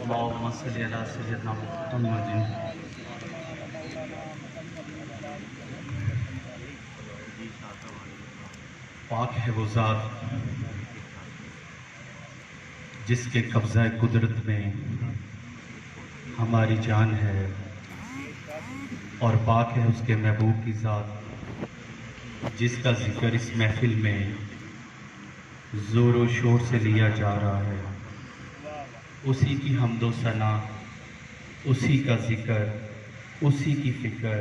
اللهم صل علی سیدنا محمد۔ پاک ہے وہ ذات جس کے قبضہ قدرت میں ہماری جان ہے، اور پاک ہے اس کے محبوب کی ذات جس کا ذکر اس محفل میں زور و شور سے لیا جا رہا ہے۔ اسی کی حمد و ثنا، اسی کا ذکر، اسی کی فکر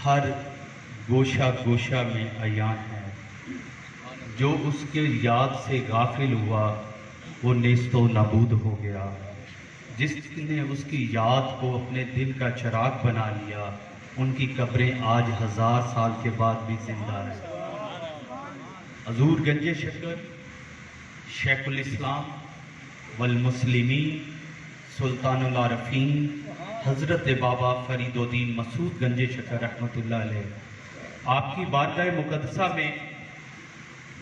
ہر گوشہ گوشہ میں عیان ہے۔ جو اس کے یاد سے غافل ہوا وہ نیست و نابود ہو گیا۔ جس نے اس کی یاد کو اپنے دل کا چراغ بنا لیا، ان کی قبریں آج 1000 سال کے بعد بھی زندہ ہیں۔ حضور گنج شکر شیخ الاسلام والمسلمین سلطان العارفین حضرت بابا فرید الدین مسعود گنج شکر رحمۃ اللہ علیہ، آپ کی بارگاہ مقدسہ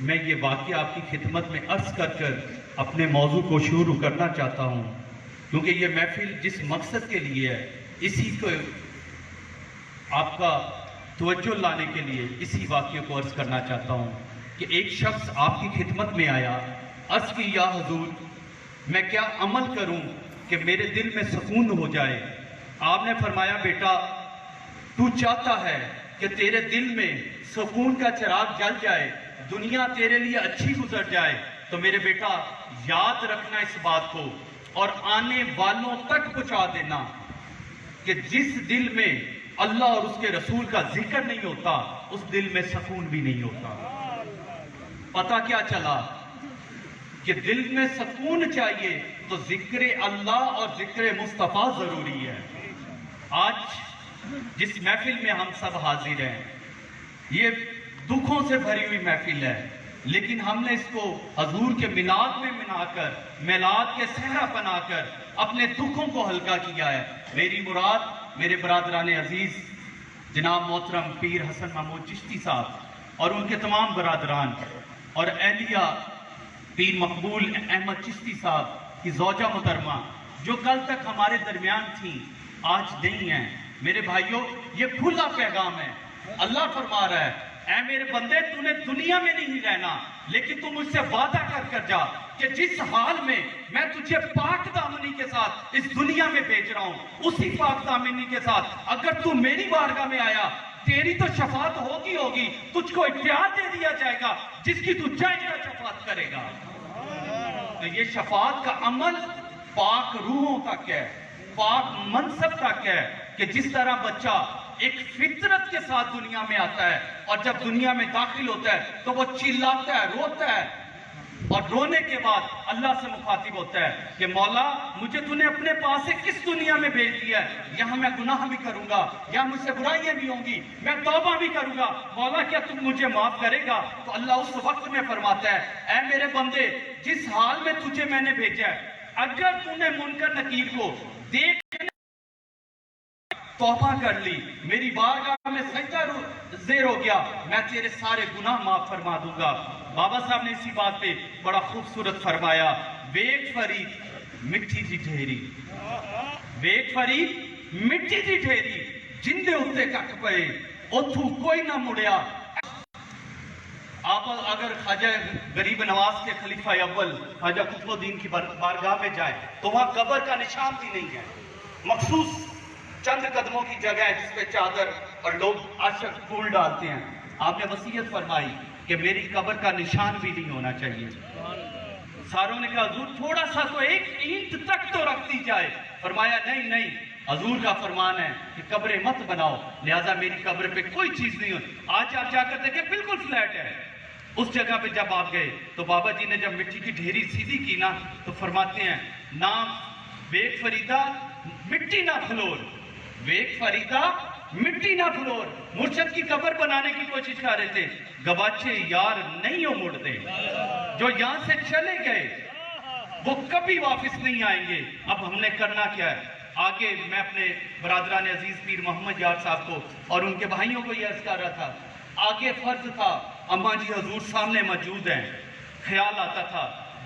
میں یہ واقعہ آپ کی خدمت میں عرض کر اپنے موضوع کو شروع کرنا چاہتا ہوں، کیونکہ یہ محفل جس مقصد کے لیے ہے اسی کو آپ کا توجہ لانے کے لیے اسی واقعے کو عرض کرنا چاہتا ہوں کہ ایک شخص آپ کی خدمت میں آیا، عرض کی یا حضور میں کیا عمل کروں کہ میرے دل میں سکون ہو جائے؟ آپ نے فرمایا بیٹا تو چاہتا ہے کہ تیرے دل میں سکون کا چراغ جل جائے، دنیا تیرے لیے اچھی گزر جائے، تو میرے بیٹا یاد رکھنا اس بات کو اور آنے والوں تک پہنچا دینا کہ جس دل میں اللہ اور اس کے رسول کا ذکر نہیں ہوتا اس دل میں سکون بھی نہیں ہوتا۔ پتہ کیا چلا کہ دل میں سکون چاہیے تو ذکر اللہ اور ذکر مصطفیٰ ضروری ہے۔ آج جس محفل میں ہم سب حاضر ہیں یہ دکھوں سے بھری ہوئی محفل ہے، لیکن ہم نے اس کو حضور کے میلاد میں منا کر، میلاد کے صحرا بنا کر اپنے دکھوں کو ہلکا کیا ہے۔ میری مراد میرے برادران عزیز جناب محترم پیر حسن محمود چشتی صاحب اور ان کے تمام برادران اور اہلیہ پیر مقبول احمد چشتی صاحب کی زوجہ محترمہ جو کل تک ہمارے درمیان تھیں آج نہیں ہیں۔ میرے بھائیوں یہ کھلا پیغام ہے، اللہ فرما رہا ہے اے میرے بندے تو نے دنیا میں نہیں رہنا، لیکن تم مجھ سے وعدہ کر جا کہ جس حال میں میں تجھے پاک دامنی کے ساتھ اس دنیا میں بھیج رہا ہوں اسی پاک دامنی کے ساتھ اگر تو میری بارگاہ میں آیا تیری تو شفاعت ہوگی، تجھ کو اختیار دے دیا جائے گا، جس کی تو چاہے گا شفاعت کرے گا۔ تو یہ شفاعت کا عمل پاک روحوں تک ہے، پاک منصب تک ہے کہ جس طرح بچہ ایک فطرت کے ساتھ دنیا میں آتا ہے اور جب دنیا میں داخل ہوتا ہے تو وہ چلاتا ہے، روتا ہے، اور رونے کے بعد اللہ سے مخاطب ہوتا ہے کہ مولا مجھے تو نے اپنے پاس سے کس دنیا میں بھیج دیا ہے؟ یہاں میں گناہ بھی کروں گا، یہاں مجھ سے برائیاں بھی ہوں گی، میں توبہ بھی کروں گا، مولا کیا تم مجھے معاف کرے گا؟ تو اللہ اس وقت میں فرماتا ہے اے میرے بندے جس حال میں تجھے میں نے بھیجا ہے اگر تو نے منکر نکیر کو دیکھ توبہ کر لی، میری بارگاہ میں سجدہ زیر ہو گیا، میں تیرے سارے گناہ معاف فرما دوں گا۔ بابا صاحب نے اسی بات پہ بڑا خوبصورت فرمایا، ویک فرید مٹھی دی ڈھیری، ویک فرید مٹھی دی ڈھیری جندے اتے کٹ پئے اتھو کوئی نہ مڑیا۔ آپ اگر خواجہ غریب نواز کے خلیفہ اول خواجہ قطب الدین کی بارگاہ میں جائیں تو وہاں قبر کا نشان بھی نہیں ہے، مخصوص چند قدموں کی جگہ ہے جس پہ چادر اور لوگ عاشق پھول ڈالتے ہیں۔ آپ نے وصیت فرمائی کہ میری قبر کا نشان بھی نہیں ہونا چاہیے۔ ساروں نے کہا حضور تھوڑا سا تو ایک اینٹ تک تو رکھ دی جائے، فرمایا نہیں حضور کا فرمان ہے کہ قبریں مت بناؤ، لہٰذا میری قبر پہ کوئی چیز نہیں ہو۔ آج آپ جا کر دیکھیں بالکل فلیٹ ہے۔ اس جگہ پہ جب آپ گئے تو بابا جی نے جب مٹی کی ڈھیری سیدھی کی نا تو فرماتے ہیں نام ویک فریدہ مٹی نہ پھلور، ویک فریدہ مٹی نہ پھلور۔ مرشد کی قبر بنانے کی کوشش کر رہے تھے، گواچے یار نہیں ہو مڑتے، جو یہاں سے چلے گئے وہ کبھی واپس نہیں آئیں گے۔ اب ہم نے کرنا کیا ہے؟ آگے میں اپنے برادران عزیز پیر محمد یار صاحب کو اور ان کے بھائیوں کو یہ عرض کر رہا تھا، آگے فرض تھا اماں جی حضور سامنے موجود ہیں، خیال آتا تھا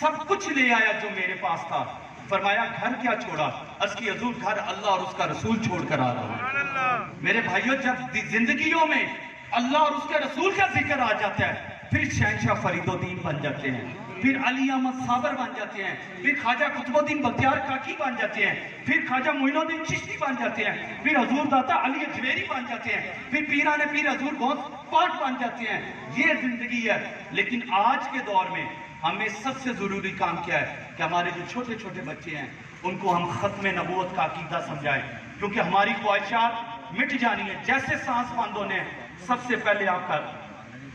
سب کچھ لے آیا جو میرے پاس تھا. فرمایا گھر کیا چھوڑا؟ اس کی حضور گھر اللہ اور اس کا رسول چھوڑ کر آ رہا ہوں. میرے بھائیوں جب زندگیوں میں اللہ اور اس کے رسول کا ذکر آ جاتا ہے پھر شہنشاہ فرید الدین بن جاتے ہیں, پھر علی احمد صابر بن جاتے ہیں, پھر خواجہ قطب الدین بختیار کاکی بن جاتے ہیں, پھر خواجہ معین الدین چشتی بن جاتے ہیں, پھر حضور داتا علی اجمیری بن جاتے ہیں, پھر پیران پیر حضور غوث پاک بن جاتے ہیں. یہ زندگی ہے. لیکن آج کے دور میں ہمیں سب سے ضروری کام کیا ہے کہ ہمارے جو چھوٹے چھوٹے بچے ہیں ان کو ہم ختم نبوت کا عقیدہ سمجھائیں, کیونکہ ہماری خواہشات مٹ جانی ہے. جیسے سانس بند ہونے سب سے پہلے آپ کا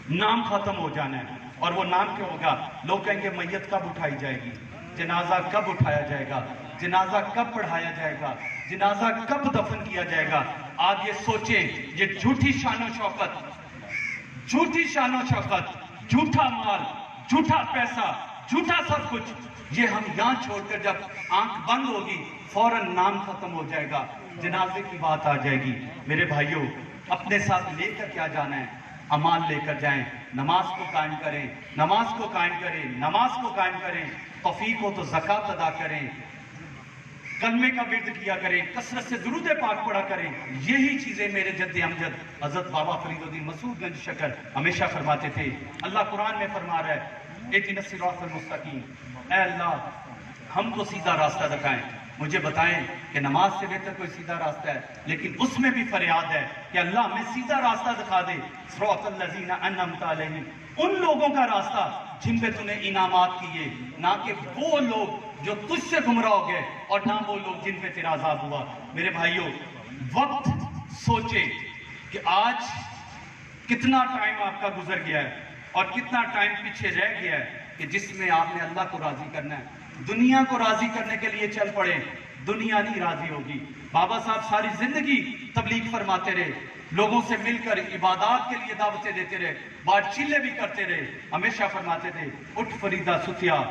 نام ختم ہو جانا ہے. اور وہ نام کیا ہوگا؟ لوگ کہیں گے میت کب اٹھائی جائے گی, جنازہ کب اٹھایا جائے گا, جنازہ کب پڑھایا جائے گا, جنازہ کب دفن کیا جائے گا. آپ یہ سوچیں, یہ جھوٹی شان و شوکت, جھوٹی شان و شوکت, جھوٹا مال, جھوٹا پیسہ, جھوٹا سب کچھ, یہ ہم یہاں چھوڑ کر جب آنکھ بند ہوگی فوراً نام ختم ہو جائے گا, جنازے کی بات آ جائے گی. میرے بھائیوں اپنے ساتھ لے کر کیا جانا ہے؟ امان لے کر جائیں. نماز کو قائم کریں, نماز کو قائم کریں, نماز کو قائم کریں. توفیق ہو تو زکوٰۃ ادا کریں, کلمے کا ورد کیا کریں, کثرت سے درود پاک پڑھا کریں. یہی چیزیں میرے جد امجد حضرت بابا فرید الدین مسعود گنج شکر ہمیشہ فرماتے تھے. اللہ قرآن میں فرما رہا ہے اهدنا الصراط المستقیم, اے اللہ ہم کو سیدھا راستہ دکھائیں. مجھے بتائیں کہ نماز سے بہتر کوئی سیدھا راستہ ہے؟ لیکن اس میں بھی فریاد ہے کہ اللہ ہمیں سیدھا راستہ دکھا دے. صراط الذین انعمت علیہم, ان لوگوں کا راستہ جن پہ تو نے انعامات کیے, نہ کہ وہ لوگ جو تجھ سے گمراہ ہو گئے اور نہ وہ لوگ جن پہ تیرا عذاب ہوا. میرے بھائیوں وقت سوچے کہ آج کتنا ٹائم آپ کا گزر گیا ہے اور کتنا ٹائم پیچھے رہ گیا ہے کہ جس میں آپ نے اللہ کو راضی کرنا ہے. دنیا کو راضی کرنے کے لیے چل پڑے, دنیا نہیں راضی ہوگی. بابا صاحب ساری زندگی تبلیغ فرماتے رہے, لوگوں سے مل کر عبادات کے لیے دعوتیں دیتے رہے, بات چیلے بھی کرتے رہے. ہمیشہ فرماتے تھے اٹھ فریدہ ستیا,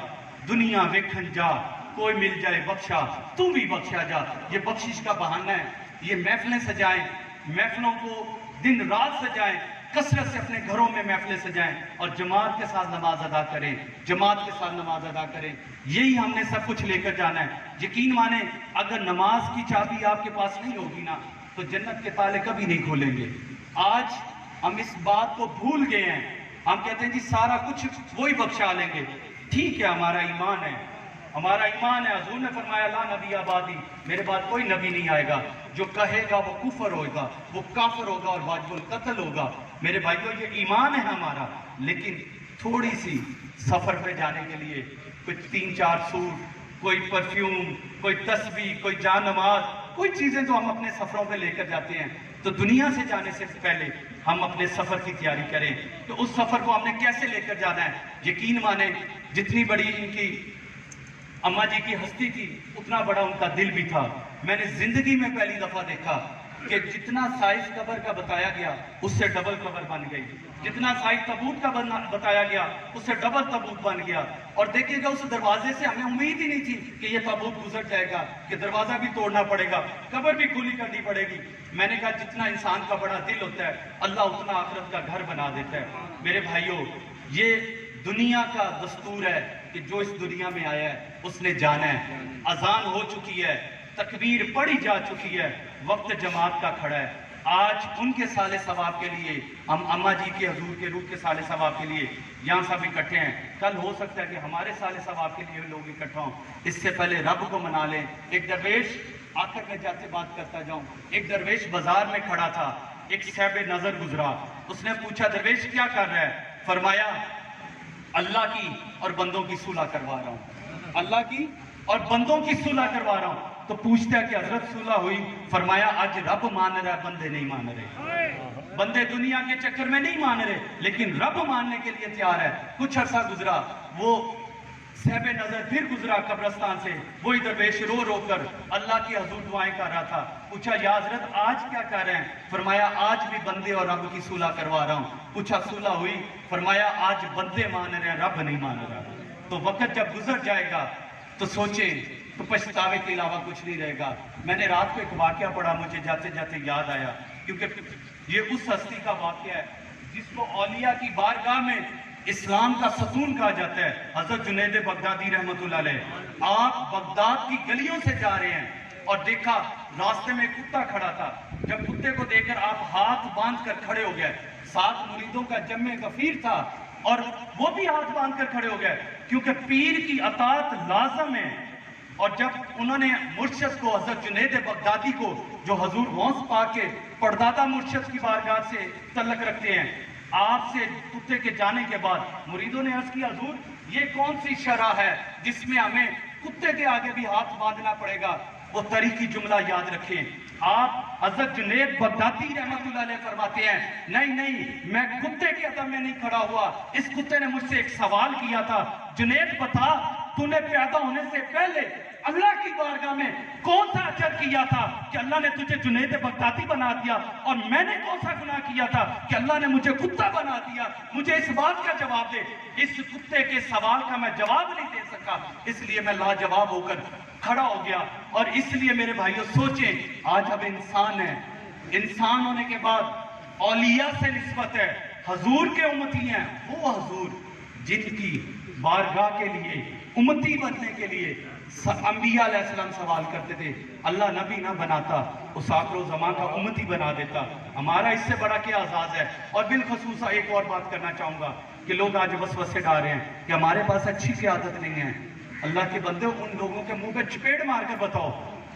دنیا ویکھن جا, کوئی مل جائے بخشا تو بھی بخشا جا. یہ بخشش کا بہانہ ہے. یہ محفلیں سجائیں, محفلوں کو دن رات سجائیں, کثرت سے اپنے گھروں میں محفلیں سجائیں اور جماعت کے ساتھ نماز ادا کریں, جماعت کے ساتھ نماز ادا کریں. یہی ہم نے سب کچھ لے کر جانا ہے. یقین مانیں اگر نماز کی چابی آپ کے پاس نہیں ہوگی نا تو جنت کے تالے کبھی نہیں کھولیں گے. آج ہم اس بات کو بھول گئے ہیں. ہم کہتے ہیں جی سارا کچھ وہی بخشا لیں گے. ٹھیک ہے, ہمارا ایمان ہے, ہمارا ایمان ہے. حضور نے فرمایا لا نبی آبادی, میرے بعد کوئی نبی نہیں آئے گا. جو کہے گا وہ کفر ہوگا, وہ کافر ہوگا اور واجب القتل ہوگا. میرے بھائیوں یہ ایمان ہے ہمارا. لیکن تھوڑی سی سفر پہ جانے کے لیے کچھ 3-4 سوٹ, کوئی پرفیوم, کوئی تسبیح, کوئی جان نماز, کوئی چیزیں تو ہم اپنے سفروں پہ لے کر جاتے ہیں. تو دنیا سے جانے سے پہلے ہم اپنے سفر کی تیاری کریں کہ اس سفر کو ہم نے کیسے لے کر جانا ہے. یقین مانیں جتنی بڑی ان کی اماں جی کی ہستی تھی اتنا بڑا ان کا دل بھی تھا. میں نے زندگی میں پہلی دفعہ دیکھا کہ جتنا سائز قبر کا بتایا گیا اس سے ڈبل قبر بن گئی, جتنا سائز تابوت کا بتایا گیا اس سے ڈبل تابوت بن گیا. اور دیکھیے گا اس دروازے سے ہمیں امید ہی نہیں تھی کہ یہ تابوت گزر جائے گا, کہ دروازہ بھی توڑنا پڑے گا, قبر بھی کھلی کرنی پڑے گی. میں نے کہا جتنا انسان کا بڑا دل ہوتا ہے اللہ اتنا آخرت کا گھر بنا دیتا ہے. میرے بھائیوں یہ دنیا کا دستور ہے کہ جو اس دنیا میں آیا ہے اس نے جانا ہے. اذان ہو چکی ہے, تکبیر پڑھی جا چکی ہے, وقت جماعت کا کھڑا ہے. آج ان کے سال ثواب کے لیے ہم اماں جی کے حضور کے روح کے سال ثواب کے لیے یہاں سب اکٹھے ہیں. کل ہو سکتا ہے کہ ہمارے سال ثواب کے لیے لوگ اکٹھا ہوں. اس سے پہلے رب کو منا لیں. ایک درویش آخر میں جاتے بات کرتا جاؤں, ایک درویش بازار میں کھڑا تھا, ایک صاحب نظر گزرا, اس نے پوچھا درویش کیا کر رہا ہے؟ فرمایا اللہ کی اور بندوں کی صلح کروا رہا ہوں, اللہ کی اور بندوں کی صلح کروا رہا ہوں. تو پوچھتا ہے کہ حضرت صلح ہوئی؟ فرمایا آج رب مان رہا ہے, بندے نہیں مان رہے. بندے دنیا کے چکر میں نہیں مان رہے لیکن رب ماننے کے لیے تیار ہے. کچھ عرصہ گزرا, وہ صاحب نظر پھر گزرا قبرستان سے, وہی درویش رو رو کر اللہ کی حضور دعائیں کر رہا تھا. پوچھا یا حضرت آج کیا کر رہے ہیں؟ فرمایا آج بھی بندے اور رب کی صلح کروا رہا ہوں. پوچھا صلح ہوئی؟ فرمایا آج بندے مان رہے ہیں, رب نہیں مان رہا. تو وقت جب گزر جائے گا تو سوچیں تو پچھتاوے کے علاوہ کچھ نہیں رہے گا. میں نے رات کو ایک واقعہ پڑھا, مجھے جاتے جاتے یاد آیا, کیونکہ یہ اس ہستی کا واقعہ ہے جس کو اولیاء کی بارگاہ میں اسلام کا ستون کہا جاتا ہے، حضرت جنید بغدادی رحمۃ اللہ علیہ۔ آپ بغداد کی گلیوں سے جا رہے ہیں اور دیکھا راستے میں کتا کھڑا تھا، جب کتے کو دیکھ کر آپ ہاتھ باندھ کر کھڑے ہو گئے، ساتھ مریدوں کا جمع غفیر تھا اور وہ بھی ہاتھ باندھ کر کھڑے ہو گئے، کیونکہ پیر کی اطاعت لازم ہے۔ اور جب انہوں نے مرشد کو، حضرت جنید بغدادی کو، جو حضور غوث پاک کے پردادا مرشد کی بارگاہ سے تعلق رکھتے ہیں، آپ سے کتے کے جانے کے بعد مریدوں نے عرض کیا، حضور یہ کون سی شرح ہے جس میں ہمیں کتے کے آگے بھی ہاتھ باندھنا پڑے گا؟ وہ تاریخی جملہ یاد رکھیں۔ آپ حضرت جنید بغدادی رحمۃ اللہ علیہ فرماتے ہیں، نہیں میں کتے کے ادب میں نہیں کھڑا ہوا، اس کتے نے مجھ سے ایک سوال کیا تھا، جنید بتا تو نے پیدا ہونے سے پہلے اللہ کی بارگاہ میں کون سا اجر کیا تھا کہ اللہ نے تجھے جنید بغدادی بنا دیا، اور میں نے کون سا گناہ کیا تھا کہ اللہ نے مجھے کتا بنا دیا؟ مجھے اس بات کا جواب دے۔ اس کتے کے سوال کا میں جواب نہیں دے سکا، اس لیے میں لاجواب ہو کر کھڑا ہو گیا۔ اور اس لیے میرے بھائیوں سوچیں، آج اب انسان ہیں، انسان ہونے کے بعد اولیاء سے نسبت ہے، حضور کے امتی ہیں، وہ حضور جن کی بارگاہ کے لیے، امتی بننے کے لیے انبیاء علیہ السلام سوال کرتے تھے، اللہ نبی نہ بناتا، اس آخر و زمان کا امتی بنا دیتا۔ ہمارا اس سے بڑا کیا اعزاز ہے۔ اور بالخصوص ایک اور بات کرنا چاہوں گا کہ لوگ آج وسوسے ڈال رہے ہیں کہ ہمارے پاس اچھی قیادت نہیں ہے۔ اللہ کے بندے، ان لوگوں کے منہ پہ چپیڑ مار کر بتاؤ،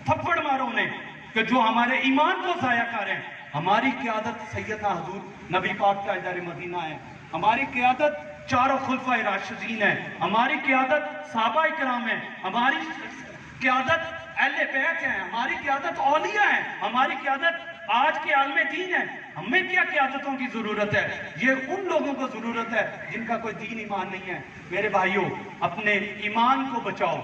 تھپڑ مارو انہیں، کہ جو ہمارے ایمان کو ضائع کر رہے ہیں۔ ہماری قیادت سیدنا حضور نبی پاک کا ادار مدینہ ہے، ہماری قیادت چاروں خلفائے راشدین ہے، ہماری قیادت صحابہ کرام ہے، ہماری قیادت اہل بیت ہیں، ہماری قیادت اولیاء ہیں، ہماری قیادت آج کے عالم دین ہے۔ ہمیں کیا قیادتوں کی ضرورت ہے؟ یہ ان لوگوں کو ضرورت ہے جن کا کوئی دین ایمان نہیں ہے۔ میرے بھائیوں، اپنے ایمان کو بچاؤ،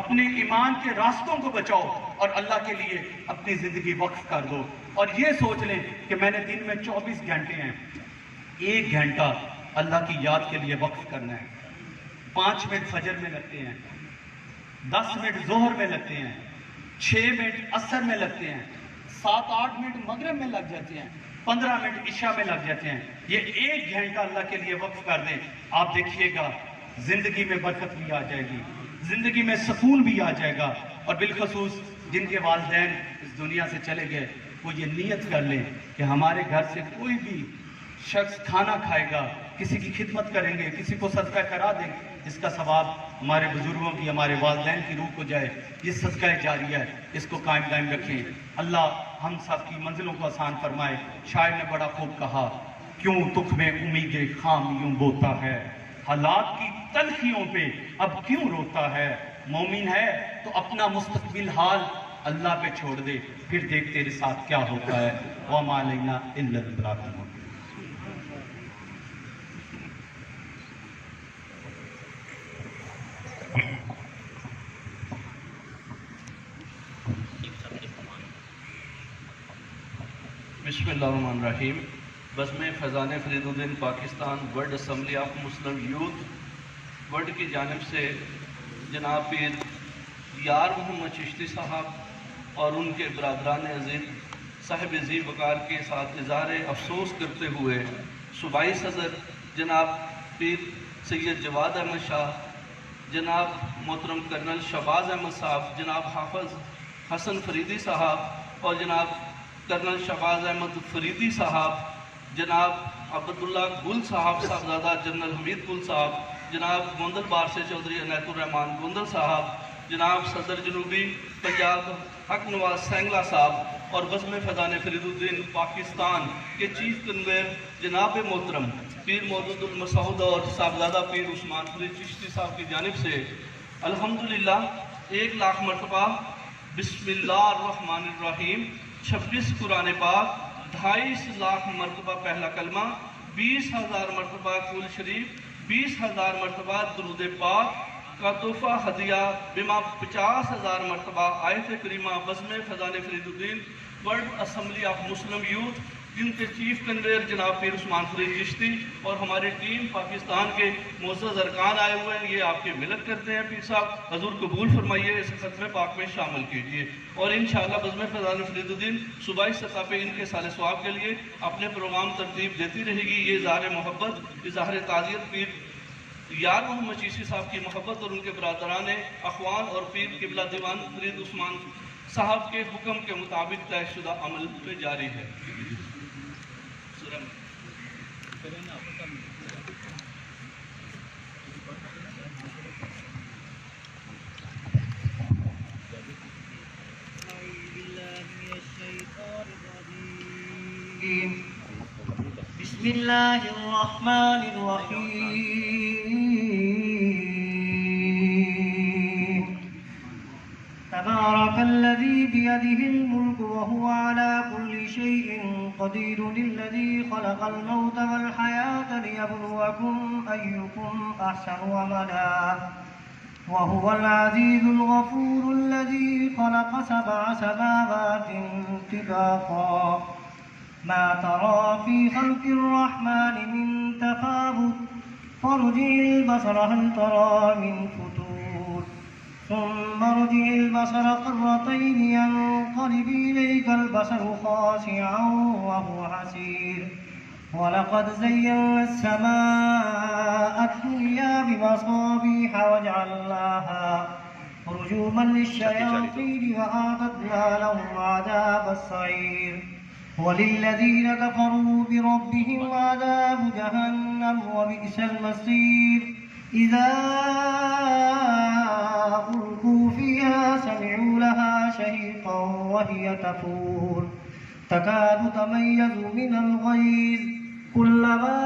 اپنے ایمان کے راستوں کو بچاؤ اور اللہ کے لیے اپنی زندگی وقف کر دو۔ اور یہ سوچ لیں کہ میں نے دن میں 24 گھنٹے ہیں، 1 گھنٹہ اللہ کی یاد کے لیے وقف کرنا ہے۔ 5 منٹ فجر میں لگتے ہیں، 10 منٹ ظہر میں لگتے ہیں، 6 منٹ عصر میں لگتے ہیں، 7-8 منٹ مغرب میں لگ جاتے ہیں، 15 منٹ عشاء میں لگ جاتے ہیں۔ یہ 1 گھنٹہ اللہ کے لیے وقف کر دیں، آپ دیکھیے گا زندگی میں برکت بھی آ جائے گی، زندگی میں سکون بھی آ جائے گا۔ اور بالخصوص جن کے والدین اس دنیا سے چلے گئے، وہ یہ نیت کر لیں کہ ہمارے گھر سے کوئی بھی شخص کھانا کھائے گا، کسی کی خدمت کریں گے، کسی کو صدقہ کرا دیں گے، جس کا ثواب ہمارے بزرگوں کی، ہمارے والدین کی روح کو جائے۔ یہ صدقہ جاریہ ہے، اس کو قائم دائم رکھیں۔ اللہ ہم سب کی منزلوں کو آسان فرمائے۔ شاعر نے بڑا خوب کہا، کیوں تخم امید خام یوں بوتا ہے، حالات کی تلخیوں پہ اب کیوں روتا ہے، مومن ہے تو اپنا مستقبل حال اللہ پہ چھوڑ دے، پھر دیکھ تیرے ساتھ کیا ہوتا ہے۔ وَمَا عَلَيْنَا إِلَّا الْبَلَاغُ الْمُبِينُ۔ بسم اللہ الرحمن الرحیم۔ بزم فیضان فرید الدین Pakistan world assembly of Muslim youth world کی جانب سے جناب پیر یار محمد چشتی صاحب اور ان کے برادران عزیز صاحب ذی وقار کے ساتھ اظہار افسوس کرتے ہوئے صوبائی صدر جناب پیر سید جواد احمد شاہ، جناب محترم کرنل شہباز احمد صاحب، جناب حافظ حسن فریدی صاحب اور جناب کرنل شہباز احمد فریدی صاحب، جناب عبداللہ گل صاحب، صاحبزادہ جنرل حمید گل صاحب، جناب گوندل بار سے چودھری عنایت الرحمان گوندل صاحب، جناب صدر جنوبی پنجاب حق نواز سینگلہ صاحب اور بزم فیضان فرید الدین پاکستان کے چیف کنویر جناب محترم پیر مودود المسعود اور صاحبزادہ پیر عثمان فرید چشتی صاحب کی جانب سے الحمدللہ 1 لاکھ مرتبہ بسم اللہ الرحمن الرحیم، 26 قرآن پاک، 2.5 لاکھ مرتبہ پہلا کلمہ، 20,000 مرتبہ قول شریف، 20,000 مرتبہ درود پاک کا تحفہ ہدیہ بما 50,000 مرتبہ آیت کریمہ بزم فیضان فرید الدین world assembly of Muslim youth جن کے چیف کنویر جناب پیر عثمان فرید چشتی اور ہماری ٹیم پاکستان کے معزز ارکان آئے ہوئے ہیں، یہ آپ کی ملت کرتے ہیں پیر صاحب، حضور قبول فرمائیے، اس ختم پاک میں شامل کیجیے، اور انشاءاللہ بزم فیضان فرید الدین صوبائی سطح پہ ان کے سال ثواب کے لیے اپنے پروگرام ترتیب دیتی رہے گی۔ یہ اظہار محبت، اظہار تعزیت پیر یار محمد چشتی صاحب کی محبت اور ان کے برادران اخوان اور پیر قبلہ دیوان فرید عثمان صاحب کے حکم کے مطابق طے شدہ عمل میں جاری ہے۔ بسم الله الرحمن الرحيم تبارك الذي بيده الملك وهو على كل شيء قدير الذي خلق الموت والحياة ليبلوكم أيكم أحسن عملا وهو العزيز الغفور الذي خلق 7 سماوات طباقا ما ترى في خلق الرحمن من تفاوت فارجع البصر هل ترى من فتور ثم ارجع البصر قرتين ينقلب إليك البصر خاشعا وهو حسير ولقد زينا السماء الدنيا بمصابيح وجعلناها رجوما للشياطين وأعتدنا لهم عذاب السعير وللذين كفروا بربهم عذاب جهنم وبئس المصير إذا ألقوا فيها سمعوا لها شهيقا وهي تفور تكاد تميز من الغيظ كلما